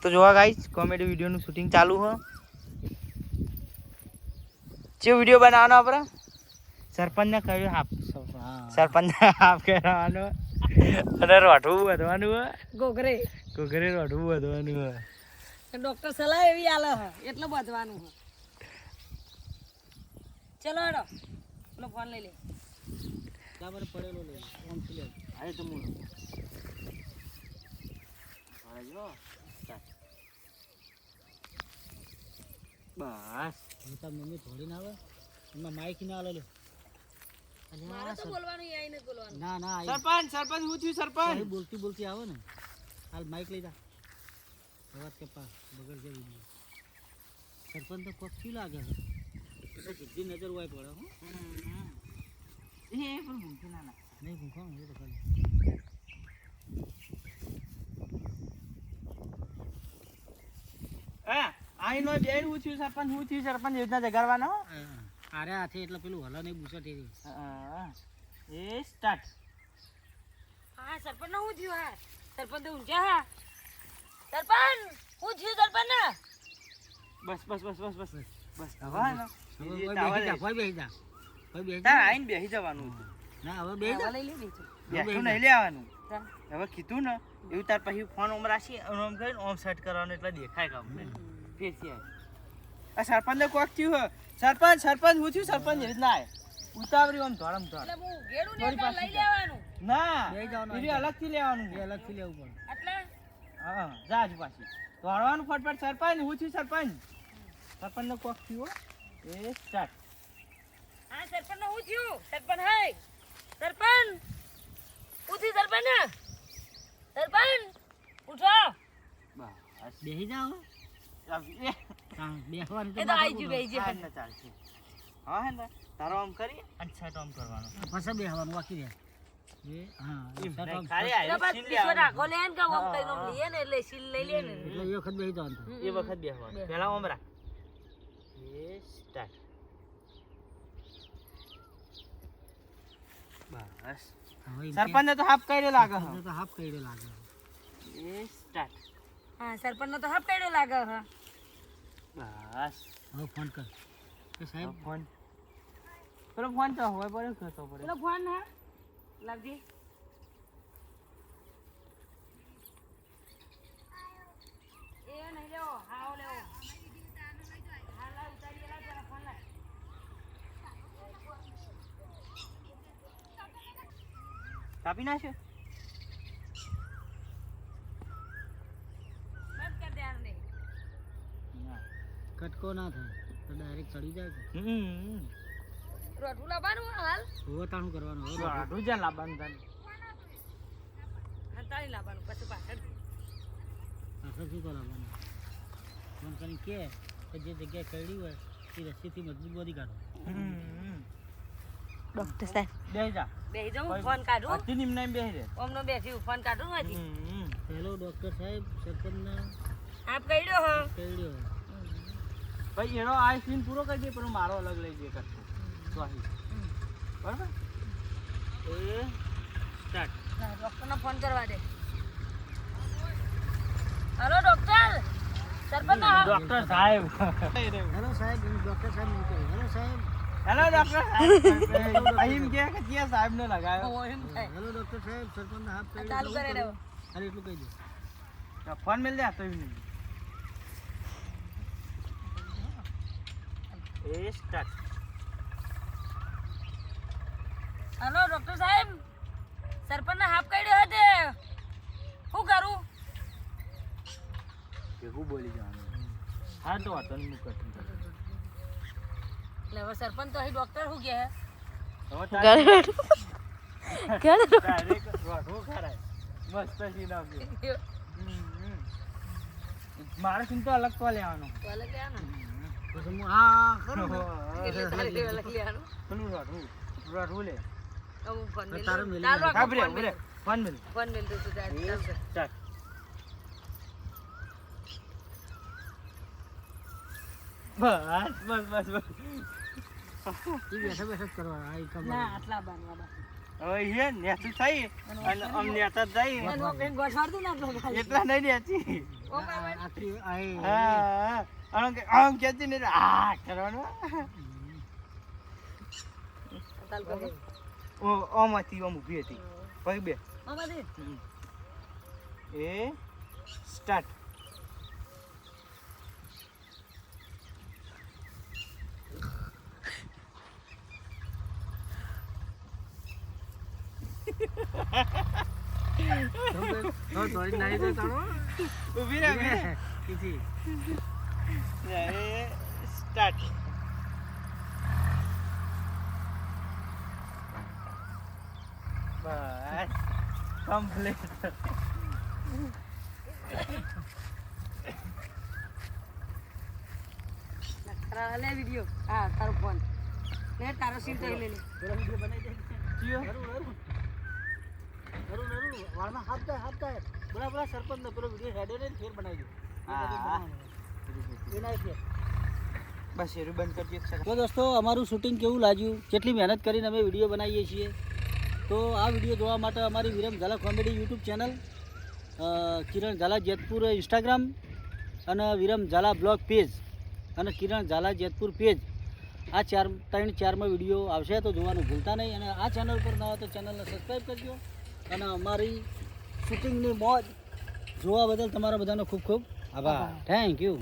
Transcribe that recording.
તો જોવા guys comedy વિડીયોનું shooting ચાલુ છે. જે વિડીયો બનાવવાનો આપણે સરપંચને કહ્યું હાફ સરપંચને હાફ કરાવવાનો અને રોઠવું વધવાનું હોય ગોગરે રોઠવું વધવાનું હોય. ડોક્ટર સલાહ એવી આલે હે એટલે બધવાનું હે. ચલો હેડો પેલો ફોન લઈ લે. બરાબર પડેલો લે ફોન થી લે. આય તો મું આજો બસ હું તાર મમ્મી થોડી ના આવે એમાં માઈક ના આલે લે. મારે તો બોલવાનું યાય ને બોલવાનું. ના ના સરપંચ હું થયું સરપંચ બોલતી બોલતી આવે ને હાલ માઈક લઈ જા અવાજ કપા બગડ જવી. સરપંચ તો કોક શું લાગે છે સીધી નજર હોય પડે હો. એ પણ ભૂખી ના નહીં ભૂખો એ તો ખાલી આઈનો બેન હું થયું સરપંચ યોજના જગાડવાનો. આરે હાથે એટલે પેલું હલા નહીં બુસટ એ સ્ટાર્ટ. હા સરપંચ નું શું થયું? હા સરપંચ તો ઊંઝા હા. સરપંચ શું થયું સરપંચ ને? બસ આઈને બેસી જવાનું. ના હવે બે જા લઈ લે બીજું. બેઠું નહીં લેવાનું. હવે કીધું ને એવું તાર પછી ફોન ઓમ રાખી ઓમ કરીને ઓમ સેટ કરવાનું એટલે દેખાય કામ ફેરથી આ સરપંચ ને કોક થયું હે. સરપંચ હું થયું સરપંચ એવી ના ઉતાવળી ઓમ ધોળમ ધોળ એટલે હું ગેડું ને એટલે લઈ લેવાનું. ના બેસી જવાનું. એ અલગથી લેવાનું એ અલગથી લેવું પડે. એટલે હા જા હજુ પાછી ધોળવાનું ફટફટ. સરપંચ હું થયું સરપંચ ને કોક થયું હો. એ સ્ટાર્ટ. હા સરપંચ નું શું થયું? સરપંચ હાય સરપંચ શું થયું સરપંચ ને? સરપંચ ઉઠો. બસ બેસી જાઓ હા બેસવાનું એ તો આઈ ગયું બેસી હા જાય. ને ચાલશે. હા હે ને તારો આમ કરી અને સેટ આમ કરવાનો. પાછા બેસવાનું બાકી રહે એ હા એમ શર્ટ નહીં, આમ ખાલી એટલે આયરું બસ સીલ પીછો લેવાનું. રાખો લે ને કે ઓમ કઈ ઓમ લીએ ને એટલે સીલ લઈ લે ને. એટલે એ વખત બેસી જવાનું એ વખત બેસવાનું. પહેલા ઓમ રાખ. એ સ્ટાર્ટ. બસ હવે સરપંચને તો હાફ કર્યો લાગે છે. તો હાફ કર્યો લાગે એ સ્ટાર્ટ. હા સરપંચ નો તો હાફ કાઢ્યો લાગે હા. બસ હવે ફોન કર કે સાહેબ ફોન પેલો ફોન તો હોય પડે કરતો પડે. પેલો ફોન હા લાવજી. એ નહીં લેવો હાઓ લેવો. હા લાવ ઉતારી લા પેલા ફોન લાવ. કાપી નાખ્યો. બંધ કર દે આને. કટકો ના થાય તો ડાયરેક્ટ ચડી જાય કે રોટલું લાવવાનું હાલ હોતાણું કરવાનું હવે આડું જ્યાં લાવવાનું તાને. હંતાળી લાવવાનું પછી પાછળ પાછળ શું કરવાનું ફોન કરીને કે જે જગ્યાએ કરડી હોય એ રસ્સીથી મજબૂત બોધી કાઢો. ડોક્ટર સાહેબ બેસી જા. બેહી જાઉં ફોન કાઢું. અતિ નિમ્ન એમ બેસી રહે. ઓમનો બેઠી ફોન કાઢું હજી. હેલો ડૉક્ટર સાહેબ સરપંચને આપ કઈડ્યો હો. કરડ્યો ભાઈ એનો આ સીન પૂરો કરી દે પણ મારો અલગ લઈ દે કરતો સ્વાહી બરાબર. એ સ્ટાર્ટ. ડોક્ટરનો ફોન કરવા દે. હેલો ડોક્ટર સરપંચ ડોક્ટર સાહેબ. હેલો સાહેબ ડૉક્ટર સાહેબ નહીં કહ્યું હેલો સાહેબ હેલો ડોક્ટર સાહેબ. અહીં કે ક્યાં સાહેબ ને લગાવ્યો. એમ થાય. હેલો ડૉક્ટર સાહેબ સરપંચને હાથ કરી ચાલુ કરે દેવો. ખાલી એટલું કહી દે ફોન મેલ દે આ તો એમ એ સ્ટાર્ટ. હેલો ડોક્ટર સાહેબ સરપંચને હાફ કાઢ્યો હતે શું કરું? કેવું બોલી જવાનું. હા તો વાતો નહીં મૂકતું. એટલે હવે સરપંચ તો અહીં ડોક્ટર શું કહે? ડાયરેક્ટ રોટવું ખરાય. મસ્ત સીન આવ્યો. મારે સીન તો અલગ તો લેવાનો. તો અલગ લેવાનું. પછી હું હા ખરું ને. એટલે તારે અલગ લેવાનું. પેલું રોટવું લે. અમુક ફોન મેલ તારું મેલ. તારું હા આખું બ્રે ફોન મેલ. ફોન મેલ. ફોન મેલ તો તું તારે ચાલશે. સ્ટાર્ટ. બસ એ બેઠા બેઠા જ કરવાના આ એકમ ના આટલા બાંધવા. હવે એ નેતું થઈ અને આમ નેતા જ જાય એનો ગોઠવાડતું ને આટલો ખાલી. એટલા નહીં નેતી ઓમ કરવાનું. આખરી આય હા આમ કહેતી ને આ કરવાનું તાલ કરો. ઓમાંથી ઓમ ઊભી હતી પગ બે આમાંથી. એ સ્ટાર્ટ થોડી નાઈ દે તાણો ઊભી રહે કીધી એ સ્ટાર્ટ બસ કમ્પ્લીટ તારા લે વિડિયો. હા તારો ફોન લે, તારો સીન કરી લે. પેલા વિડિયો બનાવી દે ચિયો નરું વાળમાં હાથ થાય બોલા સરપંચ ને પેલો વિડિયો હેડે ને ફેર બનાવી દો હા એના ફેર બસ એ બંધ કરજો એક સેકન્ડ તો દોસ્તો અમારું શૂટિંગ કેવું લાગ્યું, કેટલી મહેનત કરીને અમે વિડીયો બનાવીએ છીએ. તો આ વિડીયો જોવા માટે અમારી વિરમ ઝાલા કોમેડી યુટ્યુબ ચેનલ, કિરણ ઝાલા જેતપુર ઇન્સ્ટાગ્રામ અને વિરમ ઝાલા બ્લોગ પેજ અને કિરણ ઝાલા જેતપુર પેજ, આ 3-4માં વિડીયો આવશે તો જોવાનું ભૂલતા નહીં. અને આ ચેનલ પર ન હોય તો ચેનલને સબસ્ક્રાઈબ કરજો અને અમારી શૂટિંગની મોજ જોવા બદલ તમારા બધાનો ખૂબ ખૂબ આભાર. Thank you.